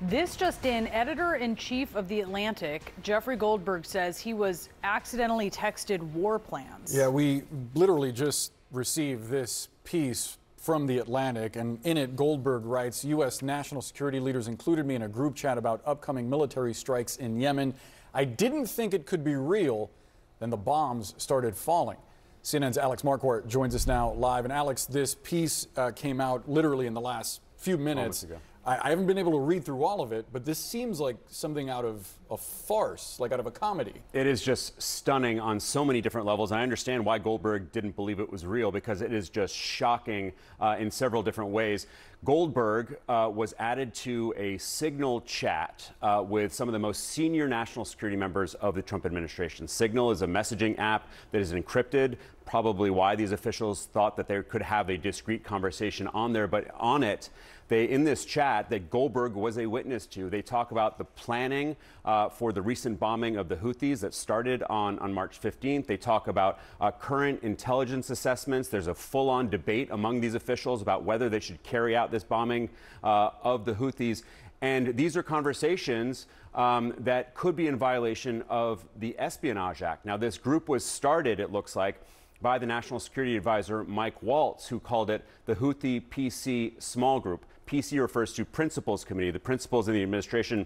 This just in, editor-in-chief of The Atlantic, Jeffrey Goldberg, says he was accidentally texted war plans. Yeah, we literally just received this piece from The Atlantic, and in it, Goldberg writes, U.S. national security leaders included me in a group chat about upcoming military strikes in Yemen. I didn't think it could be real. Then the bombs started falling. CNN's Alex Marquardt joins us now live. And Alex, this piece came out literally in the last few minutes. I haven't been able to read through all of it, but this seems like something out of a farce, like out of a comedy. It is just stunning on so many different levels. And I understand why Goldberg didn't believe it was real, because it is just shocking in several different ways. Goldberg was added to a Signal chat with some of the most senior national security members of the Trump administration. Signal is a messaging app that is encrypted, probably why these officials thought that they could have a discreet conversation on there. But on it, in this chat that Goldberg was a witness to, they talk about the planning for the recent bombing of the Houthis that started on March 15th. They talk about current intelligence assessments. There's a full-on debate among these officials about whether they should carry out this bombing of the Houthis. And these are conversations that could be in violation of the Espionage Act. Now, this group was started, it looks like, by the National Security Advisor Mike Waltz, who called it the Houthi PC Small Group. PC refers to Principals Committee. The principals in the administration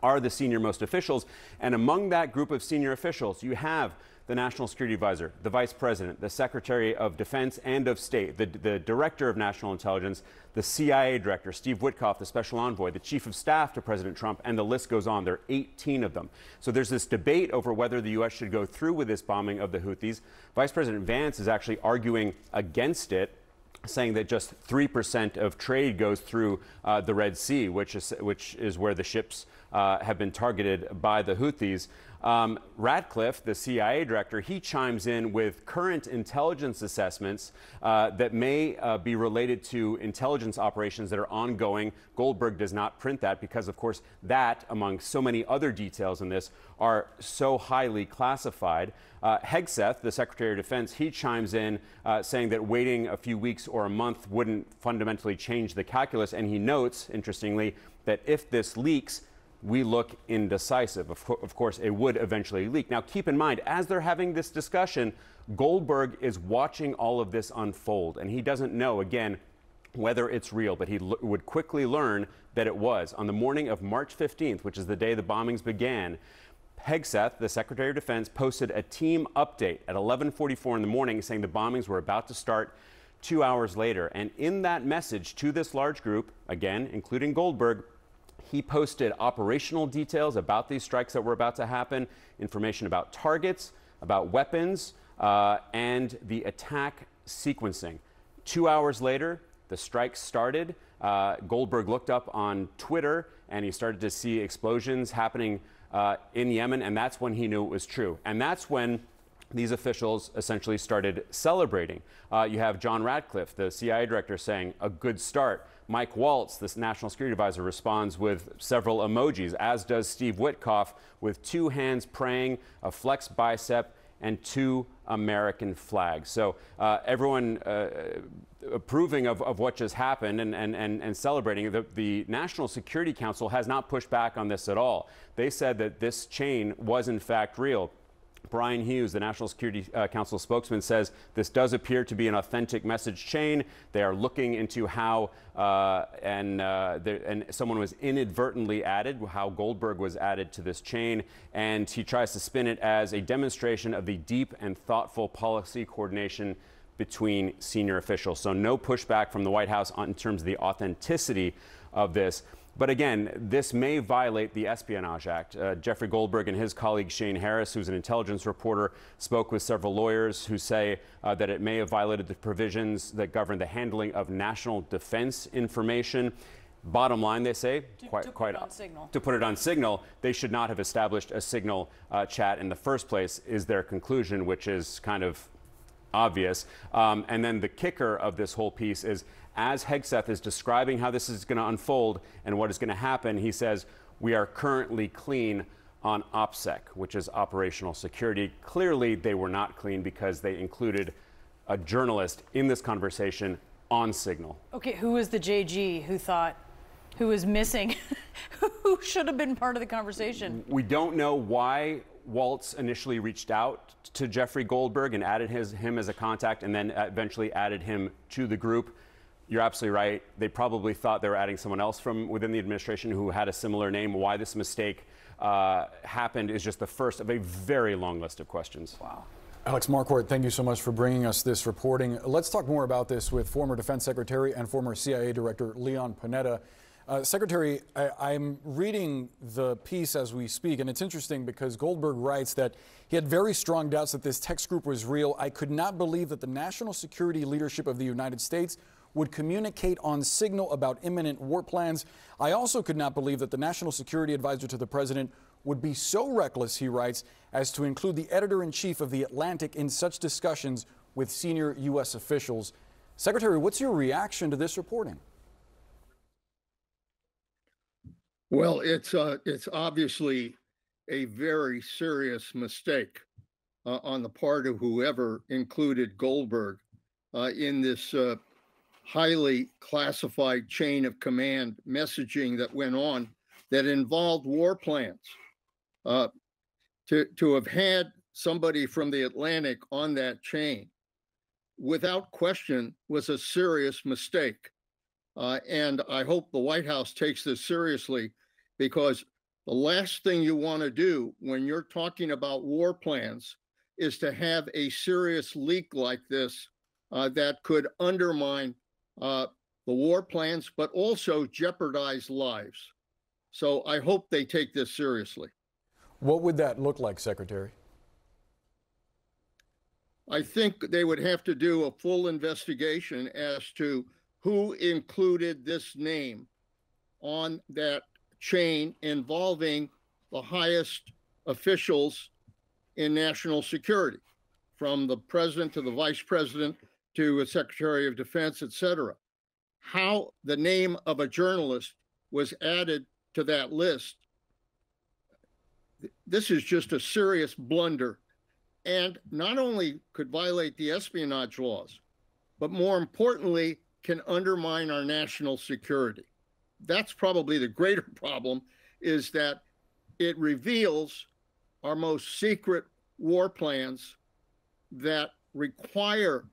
are the senior-most officials. And among that group of senior officials, you have the National Security Advisor, the Vice President, the Secretary of Defense and of State, the Director of National Intelligence, the CIA Director, Steve Witkoff, the Special Envoy, the Chief of Staff to President Trump, and the list goes on. There are 18 of them. So there's this debate over whether the U.S. should go through with this bombing of the Houthis. Vice President Vance is actually arguing against it, saying that just 3% of trade goes through the Red Sea, which is where the ships have been targeted by the Houthis. Ratcliffe, the CIA director, he chimes in with current intelligence assessments that may be related to intelligence operations that are ongoing. Goldberg does not print that because, of course, that, among so many other details in this, are so highly classified. Hegseth, the Secretary of Defense, he chimes in saying that waiting a few weeks or a month wouldn't fundamentally change the calculus. And he notes, interestingly, that if this leaks, we look indecisive. Of course, it would eventually leak. Now, keep in mind, as they're having this discussion, Goldberg is watching all of this unfold, and he doesn't know, again, whether it's real, but he would quickly learn that it was. On the morning of March 15th, which is the day the bombings began, Hegseth, the Secretary of Defense, posted a team update at 11:44 in the morning saying the bombings were about to start 2 hours later. And in that message to this large group, again, including Goldberg, he posted operational details about these strikes that were about to happen, information about targets, about weapons, and the attack sequencing. 2 hours later, the strikes started. Goldberg looked up on Twitter, and he started to see explosions happening in Yemen, and that's when he knew it was true. And that's when these officials essentially started celebrating. You have John Ratcliffe, the CIA director, saying, "A good start." Mike Waltz, this National Security Advisor, responds with several emojis, as does Steve Witkoff, with 2 hands praying, a flexed bicep, and 2 American flags. So everyone approving of what just happened and celebrating. The National Security Council has not pushed back on this at all. They said that this chain was in fact real. Brian Hughes, the National Security Council spokesman, says this does appear to be an authentic message chain. They are looking into how and someone was inadvertently added, how Goldberg was added to this chain, and he tries to spin it as a demonstration of the deep and thoughtful policy coordination between senior officials. So no pushback from the White House in terms of the authenticity of this. But again, this may violate the Espionage Act. Jeffrey Goldberg and his colleague Shane Harris, who's an intelligence reporter, spoke with several lawyers who say that it may have violated the provisions that govern the handling of national defense information. Bottom line, they say, to put it on Signal, they should not have established a Signal chat in the first place, is their conclusion, which is kind of obvious. And then the kicker of this whole piece is, as Hegseth is describing how this is going to unfold and what is going to happen, he says, we are currently clean on OPSEC, which is operational security. Clearly, they were not clean because they included a journalist in this conversation on Signal. Okay, who was the JG who thought Who is missing, who should have been part of the conversation. We don't know why Waltz initially reached out to Jeffrey Goldberg and added him as a contact and then eventually added him to the group. You're absolutely right. They probably thought they were adding someone else from within the administration who had a similar name. Why this mistake happened is just the first of a very long list of questions. Wow. Alex Marquardt, thank you so much for bringing us this reporting. Let's talk more about this with former Defense Secretary and former CIA Director Leon Panetta. Secretary, I'm reading the piece as we speak, and it's interesting because Goldberg writes that he had very strong doubts that this text group was real. I could not believe that the national security leadership of the United States would communicate on signal about imminent war plans. I also could not believe that the national security advisor to the president would be so reckless, he writes, as to include the editor-in-chief of The Atlantic in such discussions with senior U.S. officials. Secretary, what's your reaction to this reporting? Well, it's obviously a very serious mistake on the part of whoever included Goldberg in this highly classified chain of command messaging that went on that involved war plans. To have had somebody from the Atlantic on that chain, without question, was a serious mistake. And I hope the White House takes this seriously, because the last thing you want to do when you're talking about war plans is to have a serious leak like this that could undermine the war plans, but also jeopardize lives. So I hope they take this seriously. What would that look like, Secretary? I think they would have to do a full investigation as to who included this name on that chain involving the highest officials in national security, from the president to the vice president to a secretary of defense, et cetera. How the name of a journalist was added to that list, this is just a serious blunder, and not only could violate the espionage laws, but more importantly, can undermine our national security. That's probably the greater problem, is that it reveals our most secret war plans that require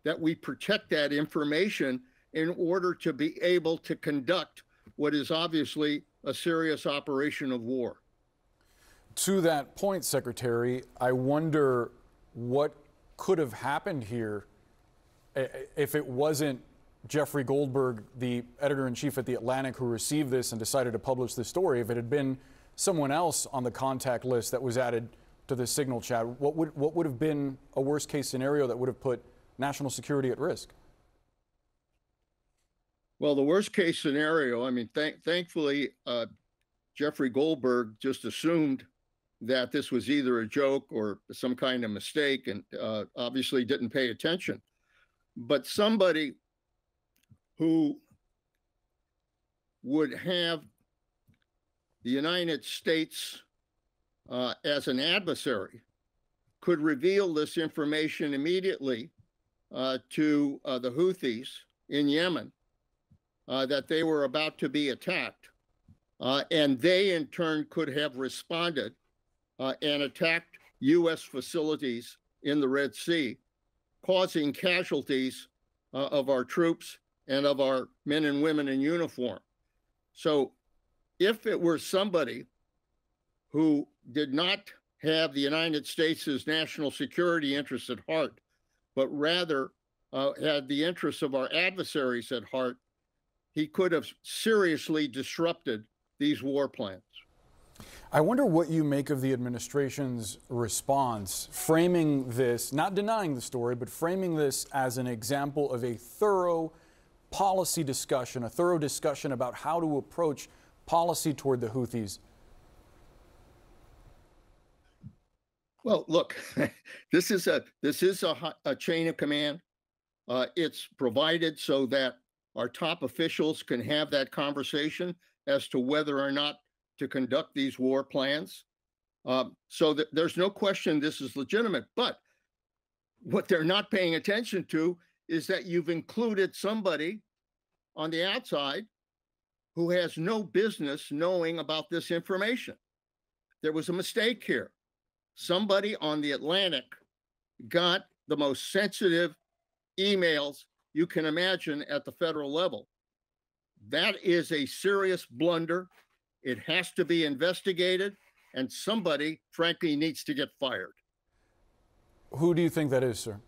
that we protect that information in order to be able to conduct what is obviously a serious operation of war. To that point, Secretary, I wonder what could have happened here if it wasn't Jeffrey Goldberg, the editor-in-chief at The Atlantic, who received this and decided to publish this story. If it had been someone else on the contact list that was added to the signal chat, what would have been a worst-case scenario that would have put national security at risk? Well, the worst-case scenario, I mean, thankfully, Jeffrey Goldberg just assumed that this was either a joke or some kind of mistake, and obviously didn't pay attention. But somebody who would have the United States as an adversary could reveal this information immediately to the Houthis in Yemen, that they were about to be attacked. And they, in turn, could have responded and attacked U.S. facilities in the Red Sea, causing casualties of our troops and of our men and women in uniform. So if it were somebody who did not have the United States' national security interests at heart, but rather had the interests of our adversaries at heart, he could have seriously disrupted these war plans. I wonder what you make of the administration's response, framing this, not denying the story, but framing this as an example of a thorough policy discussion, a thorough discussion about how to approach policy toward the Houthis. Well, look, this is a chain of command. It's provided so that our top officials can have that conversation as to whether or not to conduct these war plans. So that there's no question this is legitimate. But what they're not paying attention to is that you've included somebody on the outside who has no business knowing about this information. There was a mistake here. Somebody on the Atlantic got the most sensitive emails you can imagine at the federal level. That is a serious blunder. It has to be investigated, and somebody, frankly, needs to get fired. Who do you think that is, sir?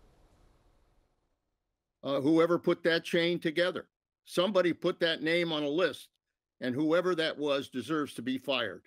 Whoever put that chain together. Somebody put that name on a list, and whoever that was deserves to be fired.